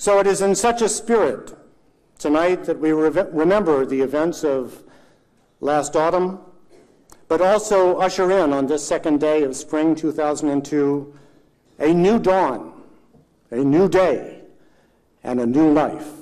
So it is in such a spirit tonight that we remember the events of last autumn, but also usher in on this second day of spring 2002, a new dawn, a new day, and a new life.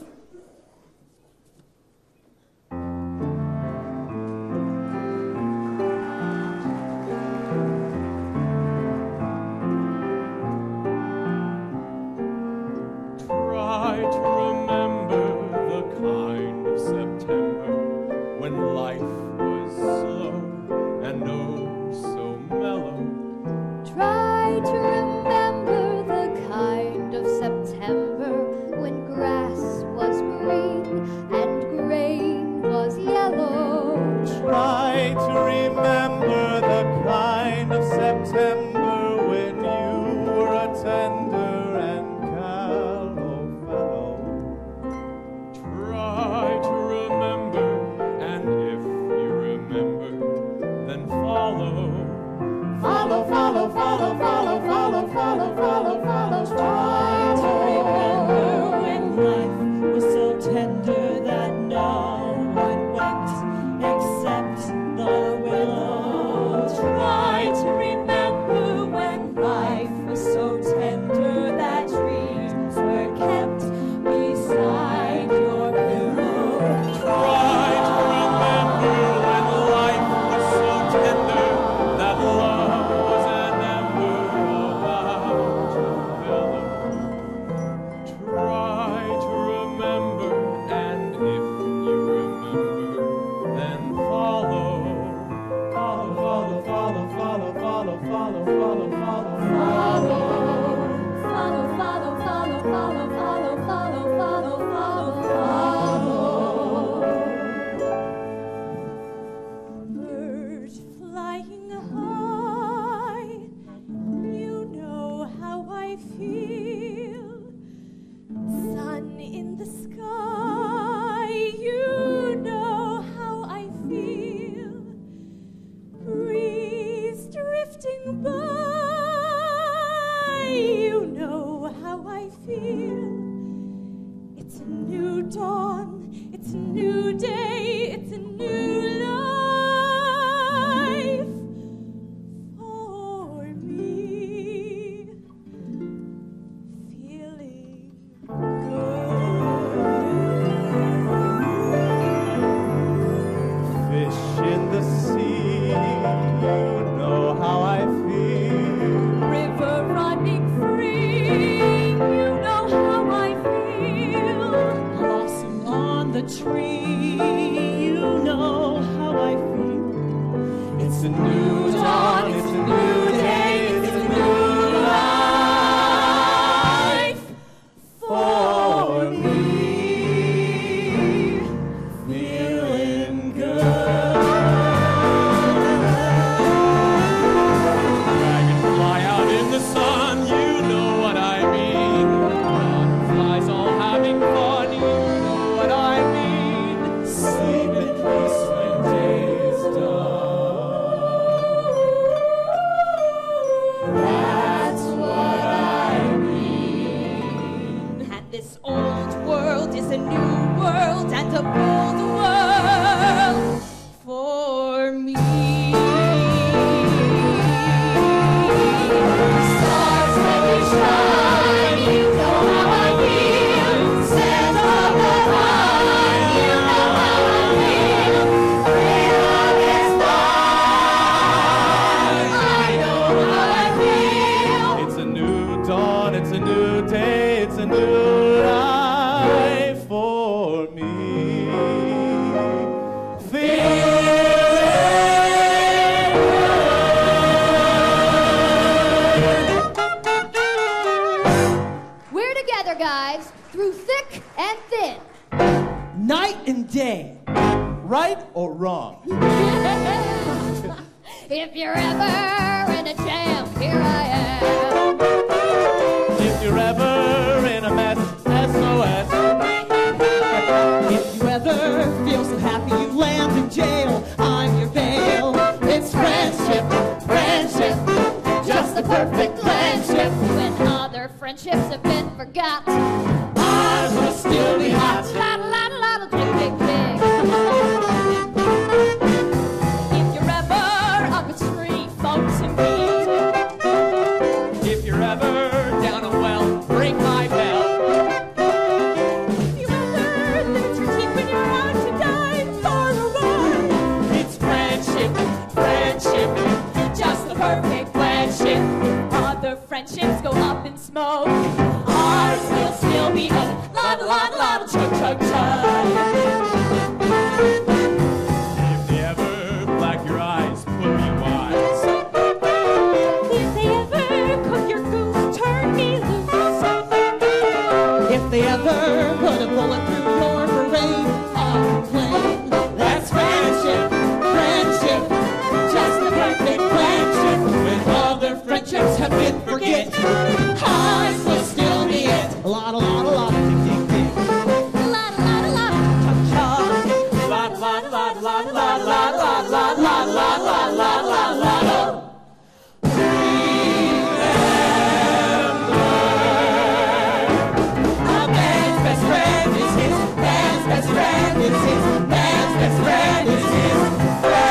If you're ever in a jam, here I am. If you're ever in a mess, SOS. If you ever feel so happy you land in jail, I'm your bail. It's friendship, friendship, just the perfect friendship. When other friendships have been forgot, If they ever put a bullet through your parade on the plane, that's friendship, friendship, just a perfect friendship. When other friendships have been forget, ours will still be it. A lot, tick, tick, tick. A lot, Cha-cha. La la la la la la la la la la la la la la. Best friend is his, man's best friend is his friend.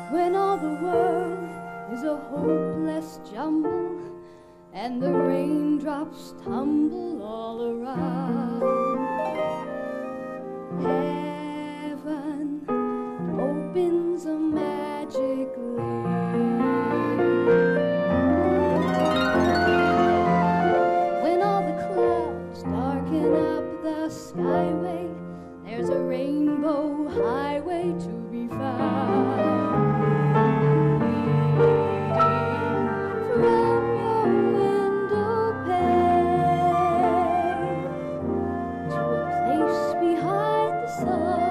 When all the world is a hopeless jumble and the raindrops tumble all around, heaven opens a magic lane. When all the clouds darken up the skyway, there's a rainbow highway to be found. From your window pane to a place behind the sun,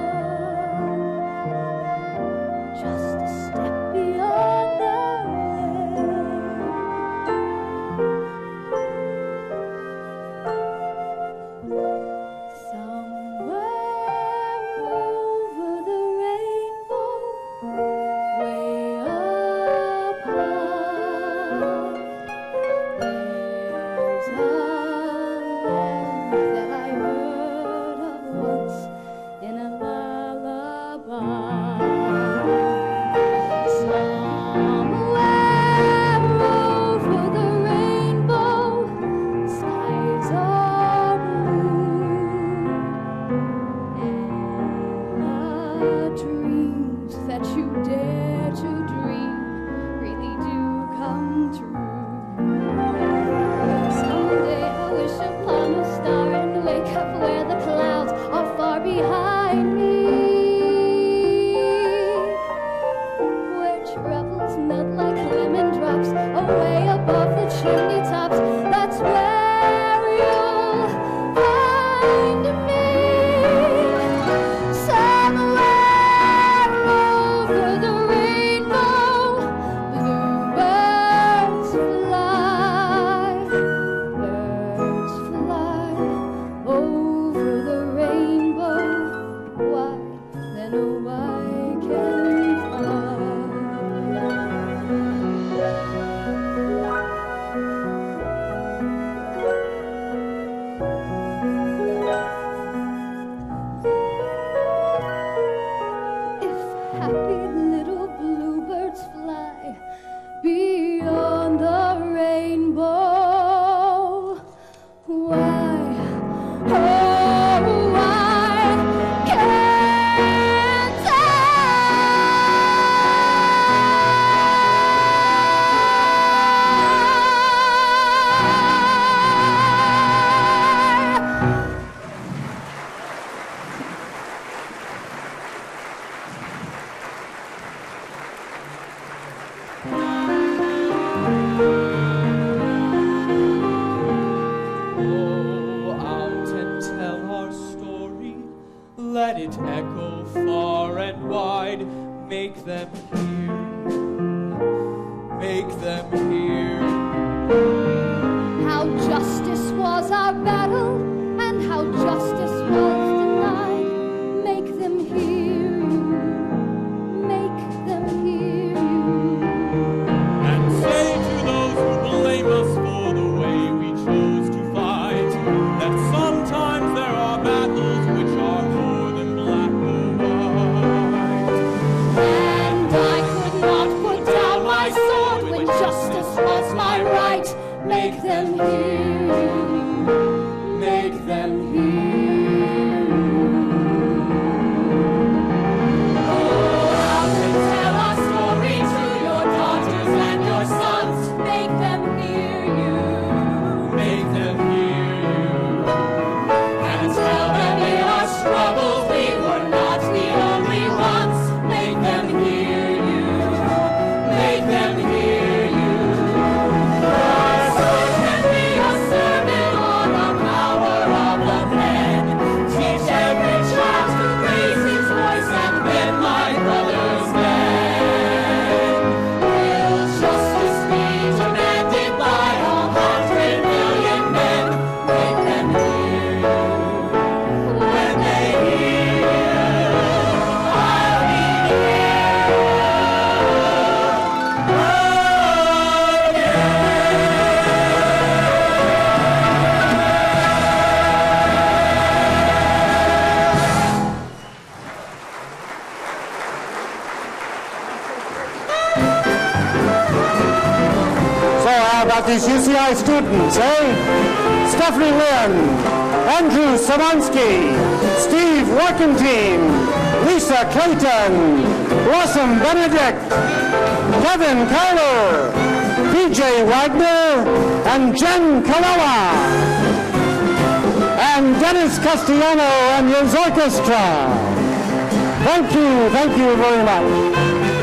just a step beyond the rain. Somewhere over the rainbow, way up high, there's a land that I heard of once in a lullaby. Somewhere over the rainbow, skies are blue, and the dreams that you dare to dream really do come true. Someday I'll wish upon a star and wake up where the clouds are far behind me, where troubles melt like lemon drops away above the chimney tops. That's where you'll find me. Somewhere over the rainbow, bluebirds fly. Birds fly over the rainbow. Why, then oh, I can fly. If happy little bluebirds fly beyond the rainbow, why, oh, why can't I? Go out and tell our story. Let it echo far and wide. Make them hear. Make them hear. How justice was our battle, and how justice was denied. Make them hear you. Make them hear you. And say to those who blame us for the way we chose to fight, that sometimes there are battles which are more than black or white. And I could not put down my sword when justice was my right. Make them hear you. Make about these UCI students, eh? Stephanie Lynn, Andrew Samonsky, Steve Workentine, Lisa Clayton, Blossom Benedict, Kevin Kyler, PJ Wagner, and Jenn Colella, and Dennis Castellano and his orchestra. Thank you very much.